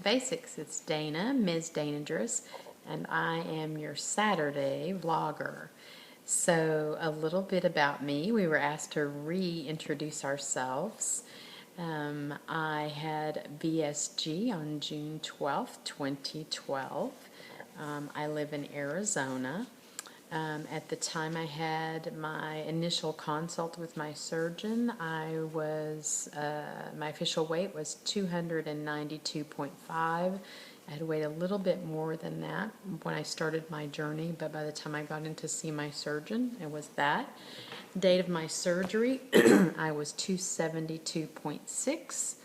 Basics. It's Dana, MsDanaGerous, and I am your Saturday vlogger. So a little bit about me. We were asked to reintroduce ourselves. I had VSG on June 12th, 2012. I live in Arizona. At the time I had my initial consult with my surgeon, my official weight was 292.5. I had weighed a little bit more than that when I started my journey, but by the time I got in to see my surgeon, it was that. Date of my surgery, I was 272.6,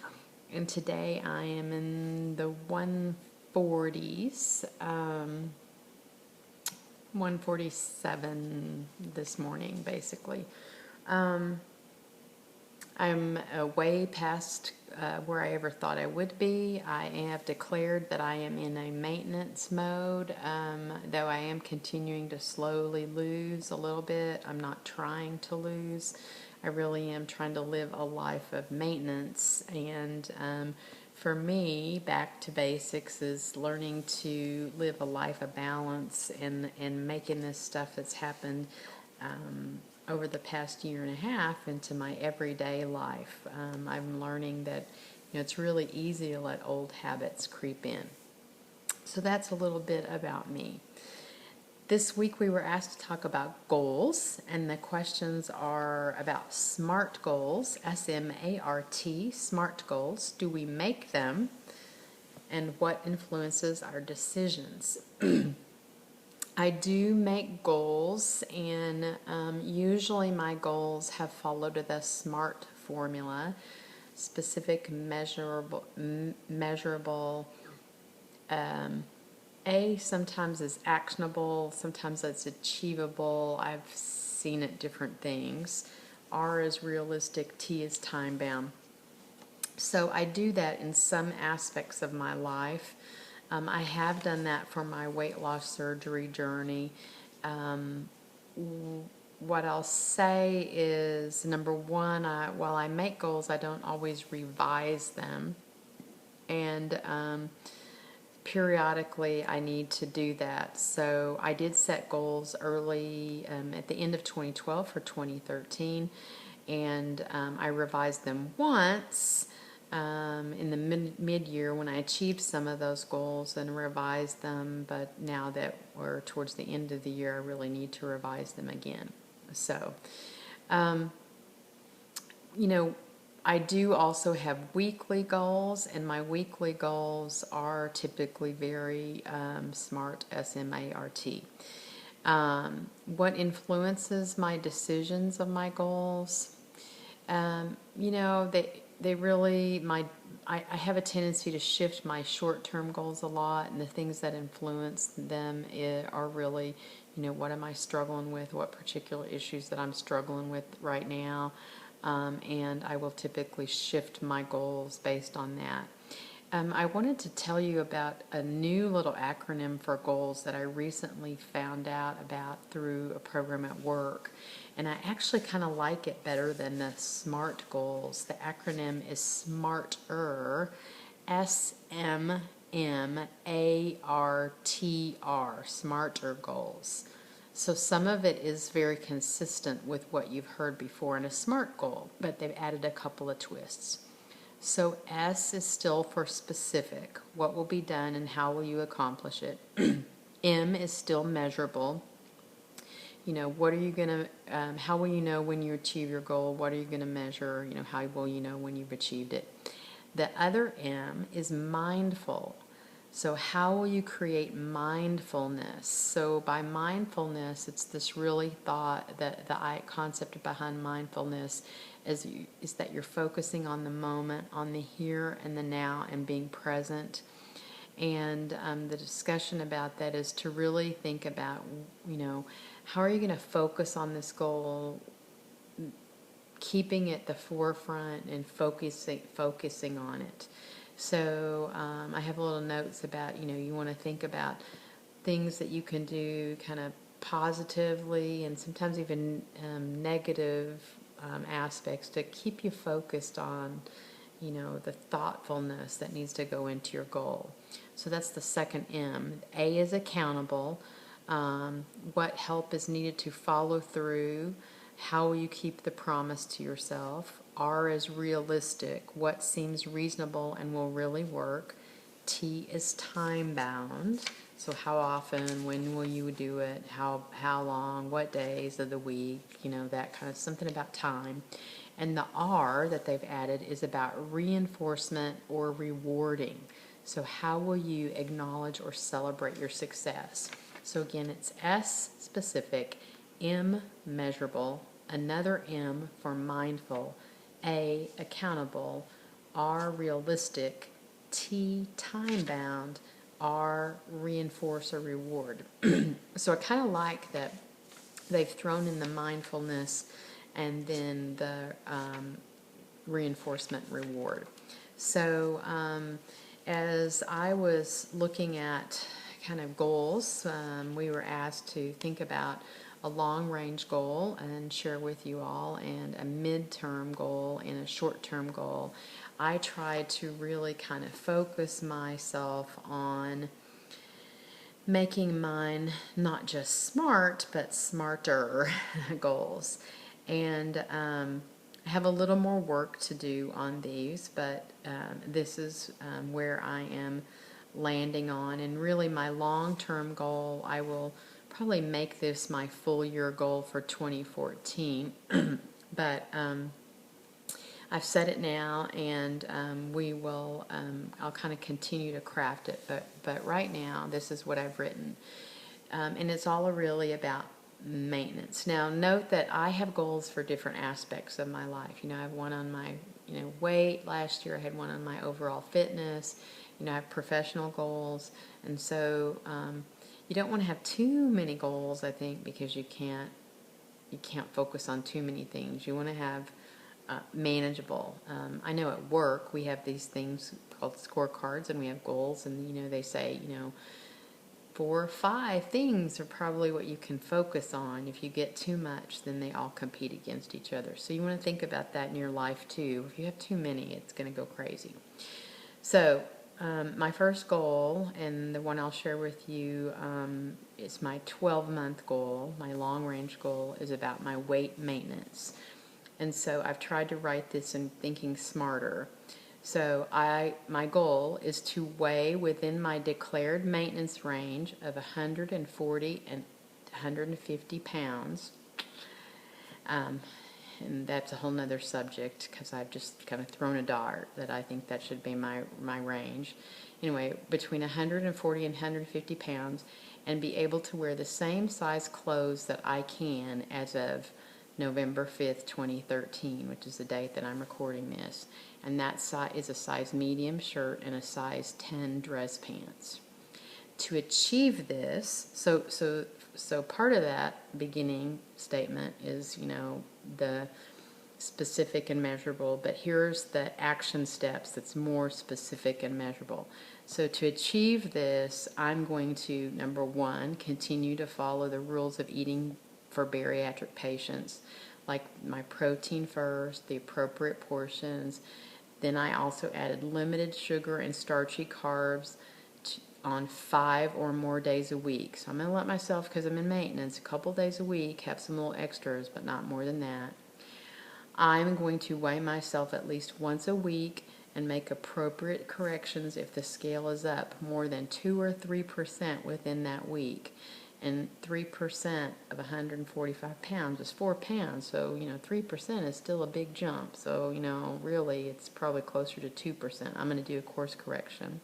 and today I am in the 140s. 147 this morning, basically. I'm way past where I ever thought I would be. I have declared that I am in a maintenance mode, though I am continuing to slowly lose a little bit. I'm not trying to lose. I really am trying to live a life of maintenance, and for me, back to basics is learning to live a life of balance and making this stuff that's happened over the past year and a half into my everyday life. I'm learning that it's really easy to let old habits creep in. So that's a little bit about me. This week we were asked to talk about goals, and the questions are about SMART goals, S-M-A-R-T, SMART goals. Do we make them? And what influences our decisions? I do make goals, and usually my goals have followed the SMART formula: specific, measurable, A sometimes is actionable, sometimes it's achievable. I've seen it different things. R is realistic, T is time-bound. So I do that in some aspects of my life. I have done that for my weight loss surgery journey. What I'll say is, number one, while I make goals, I don't always revise them. And periodically I need to do that. So I did set goals early at the end of 2012 for 2013, and I revised them once in the mid-year when I achieved some of those goals and revised them, but now that we're towards the end of the year, I really need to revise them again. So I do also have weekly goals, and my weekly goals are typically very SMART, S-M-A-R-T. What influences my decisions of my goals? They really, I have a tendency to shift my short-term goals a lot, and the things that influence them are really, what am I struggling with, what particular issues that I'm struggling with right now. And I will typically shift my goals based on that. I wanted to tell you about a new little acronym for goals that I recently found out about through a program at work, and I actually kind of like it better than the SMART goals. The acronym is SMARTR, S-M-M-A-R-T-R, SMARTR goals. So some of it is very consistent with what you've heard before in a SMART goal, but they've added a couple of twists. So S is still for specific. What will be done and how will you accomplish it? M is still measurable. What are you going to, how will you know when you achieve your goal? What are you going to measure? How will you know when you've achieved it? The other M is mindful. So how will you create mindfulness? So by mindfulness, it's this really thought, that the concept behind mindfulness is that you're focusing on the moment, on the here and the now, and being present. And the discussion about that is to really think about, how are you going to focus on this goal, keeping it the forefront and focusing on it. So I have little notes about, you want to think about things that you can do kind of positively and sometimes even negative aspects to keep you focused on, the thoughtfulness that needs to go into your goal. So that's the second M. A is accountable. What help is needed to follow through? How will you keep the promise to yourself? R is realistic. What seems reasonable and will really work? T is time bound. So how often, when will you do it, how long, what days of the week, that kind of something about time. And the R that they've added is about reinforcement or rewarding. So how will you acknowledge or celebrate your success? So again, it's S, specific, M, measurable, another M for mindful, A, accountable, R, realistic, T, time-bound, R, reinforce or reward. So I kind of like that they've thrown in the mindfulness and then the reinforcement reward. So as I was looking at kind of goals, we were asked to think about a long-range goal and share with you all, and a mid-term goal and a short-term goal. I tried to really kind of focus myself on making mine not just smart, but smarter goals. And I have a little more work to do on these, but this is where I am landing on. And really my long-term goal, I will probably make this my full year goal for 2014. But I've set it now, and we will, I'll kind of continue to craft it, but right now this is what I've written. And it's all really about maintenance. Now note that I have goals for different aspects of my life. I have one on my weight. Last year I had one on my overall fitness. I have professional goals, and so you don't want to have too many goals, I think, because you can't focus on too many things. You want to have manageable. I know at work we have these things called scorecards, and we have goals, and they say 4 or 5 things are probably what you can focus on. If you get too much, then they all compete against each other. So you want to think about that in your life too. If you have too many, it's going to go crazy. So my first goal, and the one I'll share with you, is my 12-month goal. My long-range goal is about my weight maintenance. And so I've tried to write this in thinking smarter. So my goal is to weigh within my declared maintenance range of 140 and 150 pounds. And that's a whole nother subject, because I've just kind of thrown a dart that I think that should be my range. Anyway, between 140 and 150 pounds, and be able to wear the same size clothes that I can as of November 5th, 2013, which is the date that I'm recording this. And that is a size medium shirt and a size 10 dress pants. To achieve this, so part of that beginning statement is, the specific and measurable, but here's the action steps that's more specific and measurable. So to achieve this, I'm going to, number 1, continue to follow the rules of eating for bariatric patients, like my protein first, the appropriate portions. Then I also added limited sugar and starchy carbs on 5 or more days a week. So I'm going to let myself, because I'm in maintenance, a couple days a week, have some little extras, but not more than that. I'm going to weigh myself at least once a week and make appropriate corrections if the scale is up more than 2 or 3% within that week. And 3% of 145 pounds is 4 pounds, so 3% is still a big jump. So really it's probably closer to 2%. I'm going to do a course correction.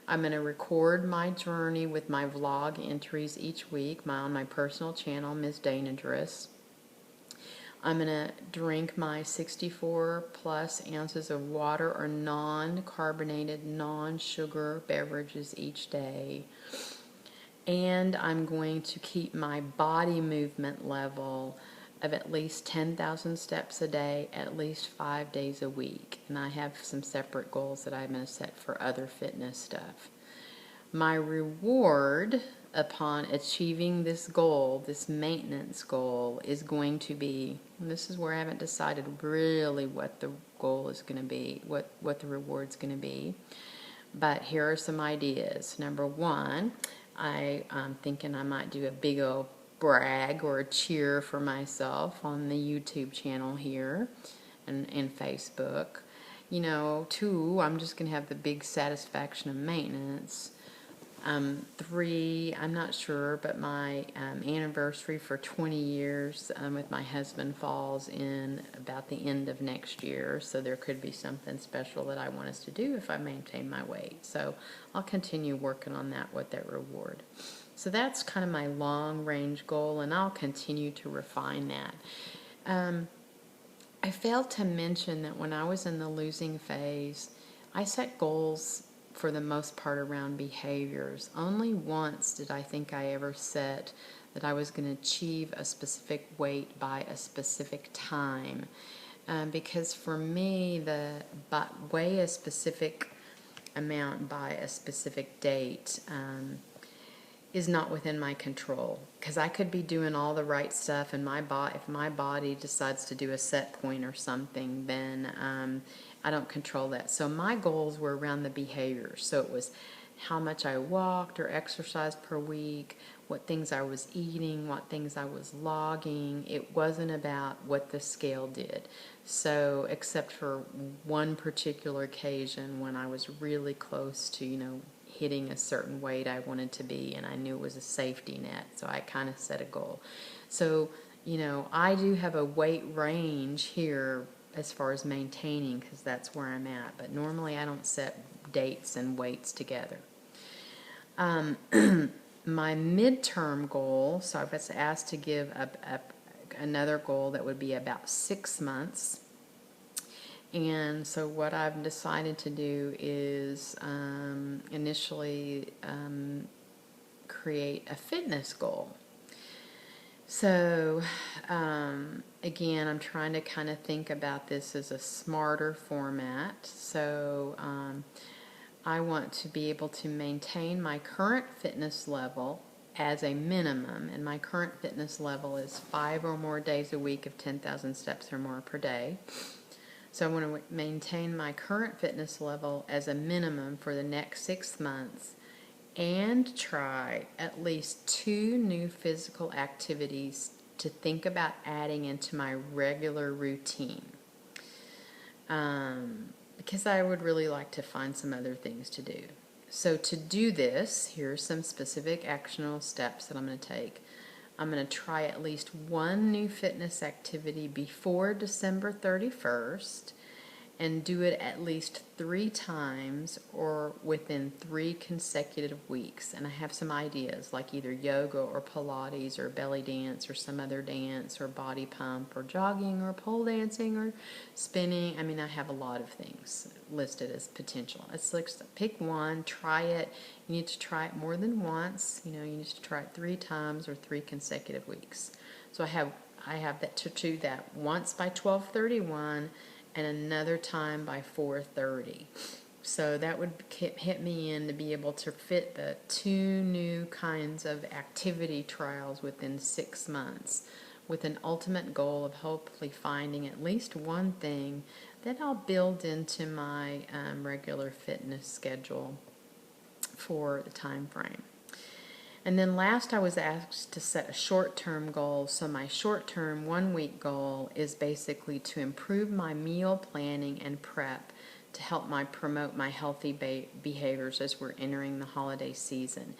I'm going to record my journey with my vlog entries each week on my personal channel, MsDanaGerous. I'm going to drink my 64 plus ounces of water or non-carbonated, non-sugar beverages each day. And I'm going to keep my body movement level of at least 10,000 steps a day, at least 5 days a week. And I have some separate goals that I'm going to set for other fitness stuff. My reward upon achieving this goal, this maintenance goal, is going to be, and this is where I haven't decided really what the goal is going to be, what the reward's going to be. But here are some ideas. Number one, I'm thinking I might do a big old brag or a cheer for myself on the YouTube channel here and Facebook. You know, two, I'm just going to have the big satisfaction of maintenance. Three, I'm not sure, but my anniversary for 20 years with my husband falls in about the end of next year, so there could be something special that I want us to do if I maintain my weight. So I'll continue working on that with that reward. So that's kind of my long-range goal, and I'll continue to refine that. I failed to mention that when I was in the losing phase, I set goals for the most part around behaviors. Only once did I think I ever set that I was going to achieve a specific weight by a specific time. Because for me, weigh a specific amount by a specific date is not within my control. Because I could be doing all the right stuff, and if my body decides to do a set point or something, then I don't control that. So my goals were around the behaviors. So it was how much I walked or exercised per week, what things I was eating, what things I was logging. It wasn't about what the scale did. So except for one particular occasion when I was really close to, hitting a certain weight I wanted to be, and I knew it was a safety net. So I kind of set a goal. So, I do have a weight range here as far as maintaining, because that's where I'm at. But normally I don't set dates and weights together. My midterm goal, so I was asked to give another goal that would be about 6 months. And so what I've decided to do is initially create a fitness goal. So, again, I'm trying to kind of think about this as a smarter format. So, I want to be able to maintain my current fitness level as a minimum, and my current fitness level is 5 or more days a week of 10,000 steps or more per day. So I want to maintain my current fitness level as a minimum for the next 6 months, and try at least 2 new physical activities to think about adding into my regular routine. Because I would really like to find some other things to do. So to do this, here are some specific actionable steps that I'm going to take. I'm going to try at least 1 new fitness activity before December 31st, and do it at least 3 times or within 3 consecutive weeks. And I have some ideas, like either yoga or Pilates or belly dance or some other dance or body pump or jogging or pole dancing or spinning. I mean, I have a lot of things listed as potential. It's like, pick one, try it. You need to try it more than once. You need to try it 3 times or 3 consecutive weeks. So I have that to do that once by 12/31, and another time by 4:30. So that would hit me in to be able to fit the 2 new kinds of activity trials within 6 months, with an ultimate goal of hopefully finding at least one thing that I'll build into my regular fitness schedule for the time frame. And then last, I was asked to set a short-term goal. So my short-term 1-week goal is basically to improve my meal planning and prep to help promote my healthy behaviors as we're entering the holiday season.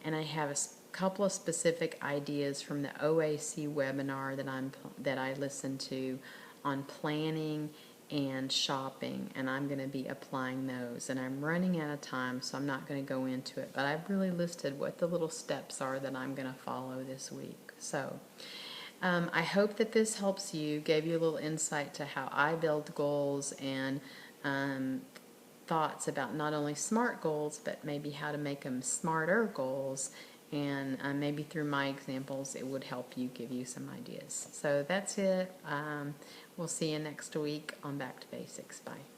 And I have a couple of specific ideas from the OAC webinar that I listened to on planning and shopping, and I'm going to be applying those. And I'm running out of time, so I'm not going to go into it, but I've really listed what the little steps are that I'm going to follow this week. So I hope that this helps you, gave you a little insight to how I build goals, and thoughts about not only SMART goals, but maybe how to make them smarter goals. And maybe through my examples, it would help you, give you some ideas. So that's it. We'll see you next week on Back to Basics. Bye.